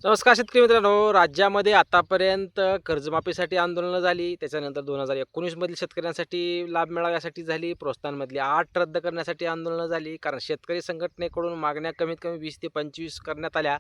नमस्कार शेतकरी मित्रांनो. राज्यामध्ये आतापर्यंत कर्जमाफीसाठी आंदोलनं झाली. त्याच्यानंतर 2019 मधील शेतकऱ्यांसाठी लाभ मिळावा यासाठी झाली. प्रोत्साहनमधली 8 रद्द करण्यासाठी आंदोलनं झाली. कारण शेतकरी संघटनेकडून मागण्या कमीत कमी 20 ते 25 करण्यात आल्या.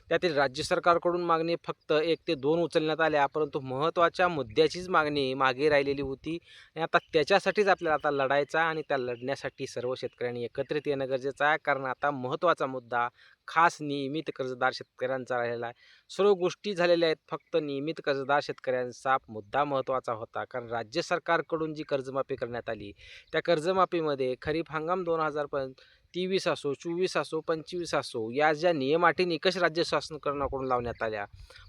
त्यातील राज्य सरकारकडून मागणी फक्त 1 ते 2 उचलण्यात आल्या. परंतु महत्त्वाच्या मुद्द्याचीच मागणी मागे राहिलेली होती आणि आता त्याच्यासाठीच आपल्याला आता लढायचा आणि त्या लढण्यासाठी सर्व शेतकऱ्यांनी एकत्रित येणं गरजेचं आहे. कारण आता महत्त्वाचा मुद्दा खास नियमित कर्जदार शेतकऱ्यांचा राहिलेला आहे. सर्व गोष्टी झालेल्या आहेत. फक्त नियमित कर्जदार शेतकऱ्यांचा मुद्दा महत्त्वाचा होता. कारण राज्य सरकारकडून जी कर्जमाफी करण्यात आली, त्या कर्जमाफीमध्ये खरीप हंगाम 2023 असो, 24 असो, 25 असो, या ज्या नियम अटी निकष राज्य शासनाकडून लावण्यात आल्या,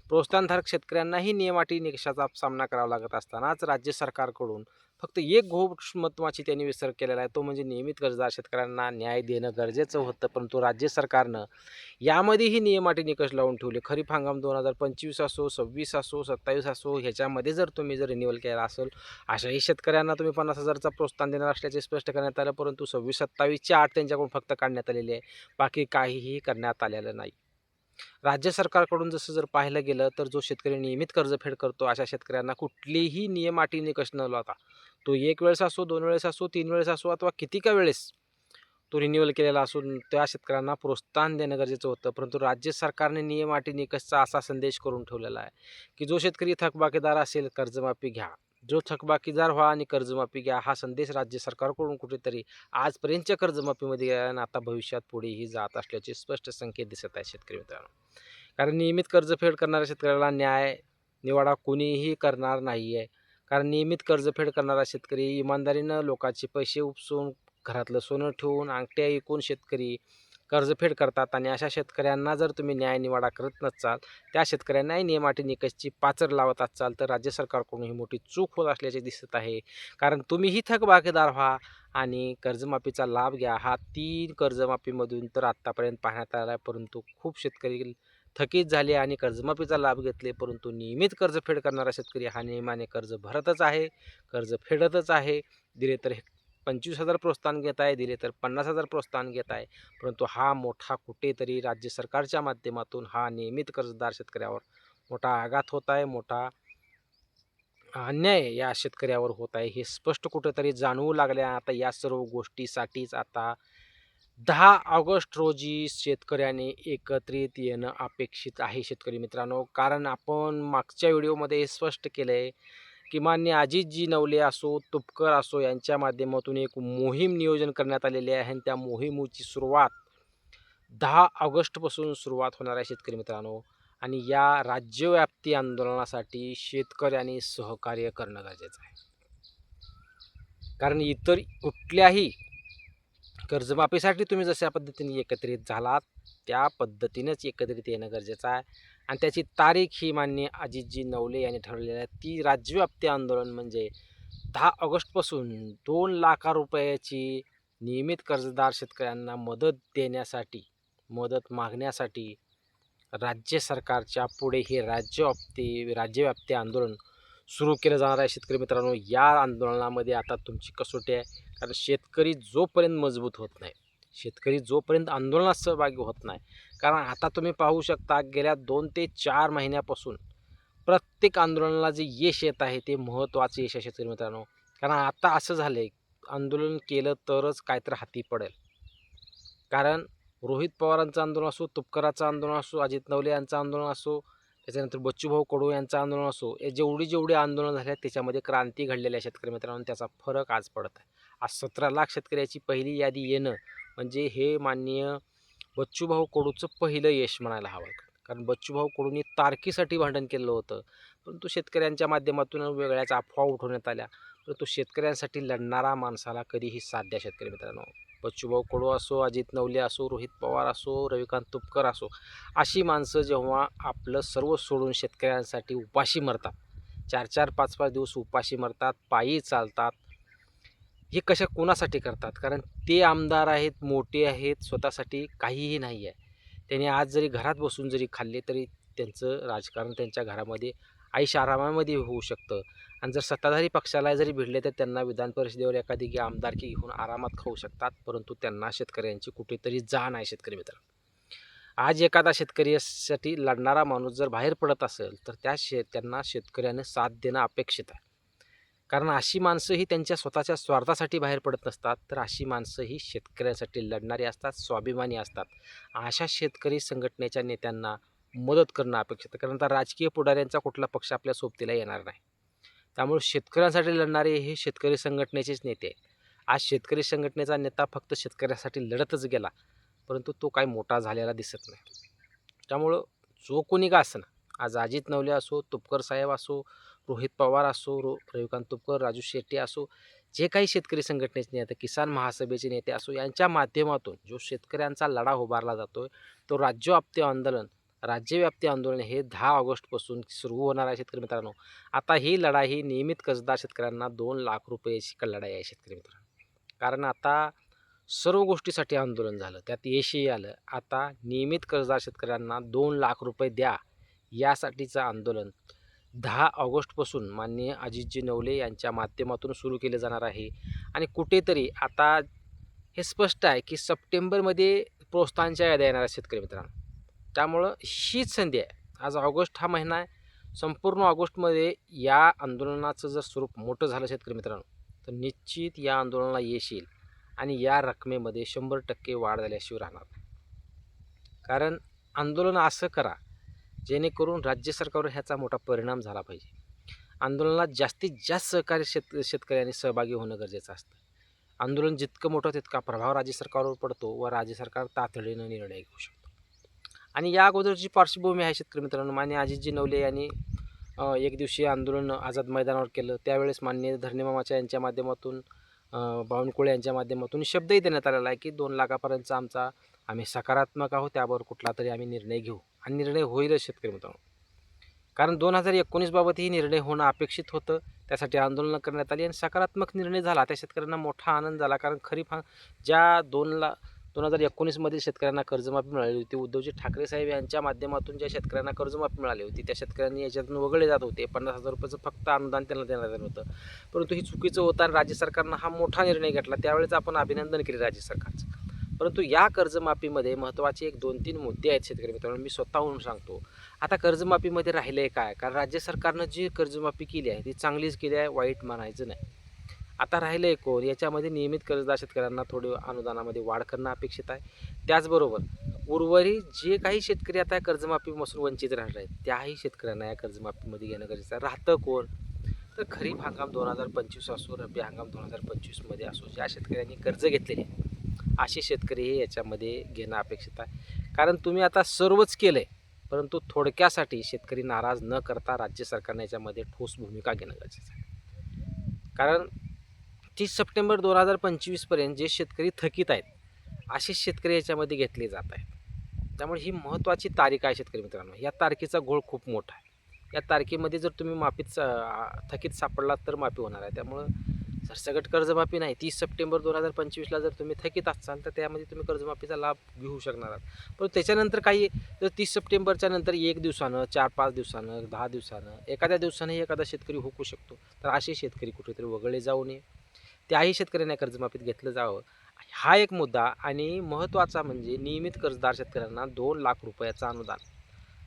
प्रोत्साहनधारक शेतकऱ्यांनाही नियम अटी निकषाचा सामना करावा लागत असतानाच राज्य सरकारकडून फक्त एक गोष्ट महत्त्वाची त्यांनी विसर केलेला आहे, तो म्हणजे नियमित कर्जदार शेतकऱ्यांना न्याय देणं गरजेचं होतं. परंतु राज्य सरकारनं यामध्येही नियम अटी निकष लावून ठेवले. खरीप हंगाम 2025 असो, 26 असो, 27 असो, ह्याच्यामध्ये तुम्ही रिन्यूअल केला असेल, अशाही शेतकऱ्यांना तुम्ही 50,000चा प्रोत्साहन देणार असल्याचे स्पष्ट करण्यात आलं. परंतु 26-27ची अट त्यांच्याकडून फक्त काढण्यात आलेली आहे. बाकी काहीही करण्यात आलेलं नाही. राज्य सरकारकडून जर पाहिलं गेलं तर जो शेतकरी नियमित कर्जफेड करतो, अशा शेतकऱ्यांना कुठलीही नियम अटी निकष न लावता तो 1 वेळेस असो, 2 वेळेस असो, 3 वेळेस असो अथवा किती का वेळेस तो रिन्यूअल केलेला असून त्या शेतकऱ्यांना प्रोत्साहन देणं गरजेचं होतं. परंतु राज्य सरकारने नियम अटी निकषचा असा संदेश करून ठेवलेला आहे, की जो शेतकरी थकबाकीदार असेल कर्जमाफी घ्या. जो थकबाकीदार व्हा आणि कर्जमाफी घ्या, हा संदेश राज्य सरकारकडून कुठेतरी आजपर्यंतच्या कर्जमाफीमध्ये गेला आणि आता भविष्यात पुढेही जात असल्याचे स्पष्ट संकेत दिसत आहेत शेतकरी मित्रांनो. कारण नियमित कर्जफेड करणाऱ्या शेतकऱ्याला न्याय निवाडा कोणीही करणार नाही आहे. कारण नियमित कर्जफेड करणारा शेतकरी इमानदारीनं लोकांचे पैसे उपसून, घरातलं सोनं ठेवून, अंगठ्या विकून शेतकरी कर्जफेड करतात आणि अशा शेतकऱ्यांना जर तुम्ही न्याय निवाडा करत नसाल, त्या शेतकऱ्यांनाही नियम अटी निकषची पाचर लावत असाल, तर राज्य सरकारकडून ही मोठी चूक होत असल्याचे दिसत आहे. कारण तुम्हीही थकबाकीदार व्हा आणि कर्जमाफीचा लाभ घ्या. हा 3 कर्जमाफीमधून तर आत्तापर्यंत पाहण्यात आला आहे, परंतु खूप शेतकरी थकीत झाले आणि कर्जमाफीचा लाभ घेतले. परंतु नियमित कर्जफेड करणारा शेतकरी हा नियमाने कर्ज भरतच आहे, कर्ज फेडतच आहे. दिले तर 25,000 प्रोत्साहन घेत आहे, दिले तर 50,000 प्रोत्साहन घेत आहे. परंतु हा मोठा कुठेतरी राज्य सरकारच्या माध्यमातून हा नियमित कर्जदार शेतकऱ्यावर मोठा आघात होत आहे, मोठा अन्याय या शेतकऱ्यावर होत आहे. हे स्पष्ट कुठेतरी जाणवू लागले. आता या सर्व गोष्टीसाठीच आता 10 ऑगस्ट रोजी शेतकऱ्याने एकत्रित येणं अपेक्षित आहे शेतकरी मित्रांनो. कारण आपण मागच्या व्हिडिओमध्ये हे स्पष्ट केलंय, की माननीय अजितजी नवले असो, तुपकर असो यांच्या माध्यमातून एक मोहीम नियोजन करण्यात आलेली आहे आणि त्या मोहिमेची सुरुवात 10 ऑगस्टपासून सुरुवात होणार आहे शेतकरी मित्रांनो. आणि या राज्यव्यापी आंदोलनासाठी शेतकऱ्यांनी सहकार्य करणं गरजेचं आहे. कारण इतर कुठल्याही कर्जमाफीसाठी तुम्ही जशा पद्धतीने एकत्रित झालात, त्या पद्धतीनेच एकत्रित येणं गरजेचं आहे आणि त्याची तारीख ही माननीय अजितजी नवले यांनी ठरवलेली आहे. ती राज्यव्यापी आंदोलन म्हणजे 10 ऑगस्टपासून 2 लाख रुपयाची नियमित कर्जदार शेतकऱ्यांना मदत देण्यासाठी, मदत मागण्यासाठी राज्य सरकारच्या पुढे हे राज्यव्यापी आंदोलन सुरू केलं जाणार आहे शेतकरी मित्रांनो. या आंदोलनामध्ये आता तुमची कसोटी आहे. कारण शेतकरी जोपर्यंत मजबूत होत नाही, शेतकरी जोपर्यंत आंदोलनात सहभागी होत नाही, कारण आता तुम्ही पाहू शकता गेल्या 2 ते 4 महिन्यापासून प्रत्येक आंदोलनाला जे यश येत आहे ते महत्त्वाचं यश आहे शेतकरी मित्रांनो. कारण आता असं झालंय, आंदोलन केलं तरच काहीतरी हाती पडेल. कारण रोहित पवारांचं आंदोलन असो, तुपकराचं आंदोलन असो, अजित नवले यांचं आंदोलन असो, त्याच्यानंतर बच्चूभाऊ कडू यांचं आंदोलन असो, हे जेवढी आंदोलन झाले आहेत त्याच्यामध्ये क्रांती घडलेली आहे शेतकरी मित्रांनो. त्याचा फरक आज पडत आहे. आज 17 लाख शेतकऱ्याची पहिली यादी येणं म्हणजे हे माननीय बच्चूभाऊ कडूचं पहिलं यश म्हणायला हवं. कारण बच्चूभाऊ कडूंनी तारखीसाठी भांडण केलं होतं, परंतु शेतकऱ्यांच्या माध्यमातून वेगळ्याच अफवा उठवण्यात आल्या. परंतु शेतकऱ्यांसाठी लढणारा माणसाला कधीही साथ द्या शेतकरी मित्रांनो. बच्चूभाऊ कडू असो, अजित नवले असो, रोहित पवार असो, रविकांत तुपकर असो, अशी माणसं जेव्हा आपलं सर्व सोडून शेतकऱ्यांसाठी उपाशी मरतात, 4-4, 5-5 दिवस उपाशी मरतात, पायी चालतात, हे कशा कोणासाठी करतात? कारण ते आमदार आहेत, मोठे आहेत, स्वतःसाठी काहीही नाही आहे. त्यांनी आज जरी घरात बसून जरी खाल्ले तरी त्यांचं राजकारण त्यांच्या घरामध्ये ऐशआरामामध्ये होऊ शकतं आणि जर सत्ताधारी पक्षाला जरी भिडले तर त्यांना विधान परिषदेवर एखादी आमदारकी घेऊन आरामात खाऊ शकतात. परंतु त्यांना शेतकऱ्यांची कुठेतरी जाण आहे शेतकरी मित्र. आज एखादा शेतकऱ्यासाठी लढणारा माणूस जर बाहेर पडत असेल तर त्यांना शेतकऱ्याने साथ देणं अपेक्षित आहे. कारण अशी माणसं ही त्यांच्या स्वतःच्या स्वार्थासाठी बाहेर पडत नसतात, तर अशी माणसं ही शेतकऱ्यांसाठी लढणारी असतात, स्वाभिमानी असतात. अशा शेतकरी संघटनेच्या नेत्यांना मदत करणं अपेक्षित आहे. कारण आता राजकीय पुढाऱ्यांचा कुठला पक्ष आपल्या सोबतीला येणार नाही. त्यामुळे शेतकऱ्यांसाठी लढणारे हे शेतकरी संघटनेचेच नेते आहेत. आज शेतकरी संघटनेचा नेता फक्त शेतकऱ्यासाठी लढतच गेला, परंतु तो काही मोठा झालेला दिसत नाही. त्यामुळं जो कोणी का असेना, आज अजित नवले असो, तुपकर साहेब असो, रोहित पवार असो, रविकांत तुपकर, राजू शेट्टी असो, जे काही शेतकरी संघटनेचे नेते, किसान महासभेचे नेते असो, यांच्या माध्यमातून जो शेतकऱ्यांचा लढा उभारला जातोय, तो राज्यव्याप्ती आंदोलन हे 10 ऑगस्टपासून सुरू होणार आहे शेतकरी मित्रांनो. आता ही लढाई नियमित कर्जदार शेतकऱ्यांना 2 लाख रुपयाची लढाई आहे शेतकरी मित्रांनो. कारण आता सर्व गोष्टीसाठी आंदोलन झालं, त्यात यशही आलं. आता नियमित कर्जदार शेतकऱ्यांना 2 लाख रुपये द्या, यासाठीचं आंदोलन 10 ऑगस्टपासून माननीय अजितजी नवले यांच्या माध्यमातून सुरू केलं जाणार आहे. आणि कुठेतरी आता हे स्पष्ट आहे की सप्टेंबरमध्ये प्रोत्साहनच्या याद्या येणार आहेत शेतकरी मित्रांनो. त्यामुळं हीच संधी आहे. आज ऑगस्ट हा महिना आहे. संपूर्ण ऑगस्टमध्ये या आंदोलनाचं जर स्वरूप मोठं झालं शेतकरी मित्रांनो, तर निश्चित या आंदोलनाला यश येईल आणि या रकमेमध्ये 100% वाढ झाल्याशिवाय राहणार नाही. कारण आंदोलन असं करा जेणेकरून राज्य सरकारवर ह्याचा मोठा परिणाम झाला पाहिजे. आंदोलनात जास्तीत जास्त सहकारी शेतकऱ्यांनी सहभागी होणं गरजेचं असतं. आंदोलन जितकं मोठं तितका प्रभाव राज्य सरकारवर पडतो व राज्य सरकार तातडीनं निर्णय घेऊ शकतो. आणि या अगोदरची पार्श्वभूमी आहे शेतकरी मित्रांनो. माननीय अजितजी नवले यांनी एक दिवसीय आंदोलन आझाद मैदानावर केलं. त्यावेळेस माननीय धरणे मामाच्या यांच्या माध्यमातून, बावनकुळे यांच्या माध्यमातून शब्दही देण्यात आलेला आहे की 2 लाखापर्यंतचा आम्ही सकारात्मक आहोत, त्यावर कुठला तरी आम्ही निर्णय घेऊ आणि निर्णय होईलच शेतकरी मित्रांनो. कारण 2019 बाबतही निर्णय होणं अपेक्षित होतं. त्यासाठी आंदोलनं करण्यात आली आणि सकारात्मक निर्णय झाला. त्या शेतकऱ्यांना मोठा आनंद झाला. कारण खरीप ज्या 2019 मधील शेतकऱ्यांना कर्जमाफी मिळाली होती, उद्धवजी ठाकरे साहेब यांच्या माध्यमातून ज्या शेतकऱ्यांना कर्जमाफी मिळाली होती, त्या शेतकऱ्यांनी याच्यातून वगळले जात होते. 50,000 रुपयाचं फक्त अनुदान त्यांना देण्यात आलं होतं. परंतु ही चुकीचं होतं आणि राज्य सरकारनं हा मोठा निर्णय घेतला. त्यावेळेस आपण अभिनंदन केले राज्य सरकारचं. परंतु या कर्जमाफीमध्ये महत्त्वाचे 1-2-3 मुद्दे आहेत शेतकरी मित्रांनो, मी स्वतःहून सांगतो. आता कर्जमाफीमध्ये राहिलं आहे काय? कारण राज्य सरकारनं जी कर्जमाफी केली आहे ती चांगलीच केली आहे, वाईट म्हणायचं नाही. आता राहिलं आहे कोण? याच्यामध्ये नियमित कर्जदार शेतकऱ्यांना थोडी अनुदानामध्ये वाढ करणं अपेक्षित आहे. त्याचबरोबर उर्वरित जे काही शेतकरी आता कर्जमाफीपासून वंचित राहणार आहेत, त्याही शेतकऱ्यांना या कर्जमाफीमध्ये घेणं गरजेचं आहे. राहतं कोण? तर खरीप हंगाम 2025 असो, रब्बी हंगाम 2025मध्ये असो, ज्या शेतकऱ्यांनी कर्ज घेतलेले आहे, असे शेतकरी हे याच्यामध्ये घेणं अपेक्षित आहे. कारण तुम्ही आता सर्वच केलं आहे, परंतु थोडक्यासाठी शेतकरी नाराज न करता राज्य सरकारने याच्यामध्ये ठोस भूमिका घेणं गरजेचं आहे. कारण 30 सप्टेंबर 2025 पर्यंत जे शेतकरी थकीत आहेत, असे शेतकरी याच्यामध्ये घेतले जात आहेत. त्यामुळे ही महत्त्वाची तारीख आहे शेतकरी मित्रांनो. या तारखेचा घोळ खूप मोठा आहे. या तारखेमध्ये जर तुम्ही थकीत सापडलात तर माफी होणार आहे. त्यामुळं सरसकट कर्जमाफी नाही, 30 सप्टेंबर 2025ला जर तुम्ही थकीत असाल तर त्यामध्ये तुम्ही कर्जमाफीचा लाभ घेऊ शकणार आहात. पण त्याच्यानंतर काही जर 30 सप्टेंबरच्या नंतर 1 दिवसानं, 4-5 दिवसानं, 10 दिवसानं, एखाद्या दिवसानं एखादा शेतकरी हुकू शकतो. तर असे शेतकरी कुठेतरी वगळले जाऊ नये. त्याही शेतकऱ्यांना कर्जमाफीत घेतलं जावं, हा एक मुद्दा. आणि महत्त्वाचा म्हणजे नियमित कर्जदार शेतकऱ्यांना 2 लाख रुपयाचं अनुदान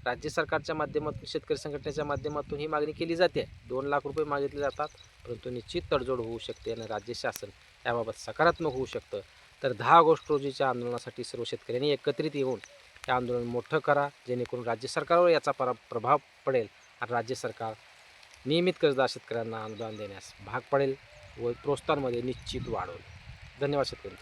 राज्य सरकारच्या माध्यमातून, शेतकरी संघटनेच्या माध्यमातून ही मागणी केली जाते. 2 लाख रुपये मागितले जातात, परंतु निश्चित तडजोड होऊ शकते आणि राज्य शासन याबाबत सकारात्मक होऊ शकतं. तर 10 ऑगस्ट रोजीच्या आंदोलनासाठी सर्व शेतकऱ्यांनी एकत्रित येऊन हे आंदोलन मोठं करा, जेणेकरून राज्य सरकारवर याचा प्रभाव पडेल आणि राज्य सरकार नियमित कर्जदार शेतकऱ्यांना अनुदान देण्यास भाग पडेल व प्रोत्साहनामध्ये निश्चित वाढ होईल. धन्यवाद शेतकरी.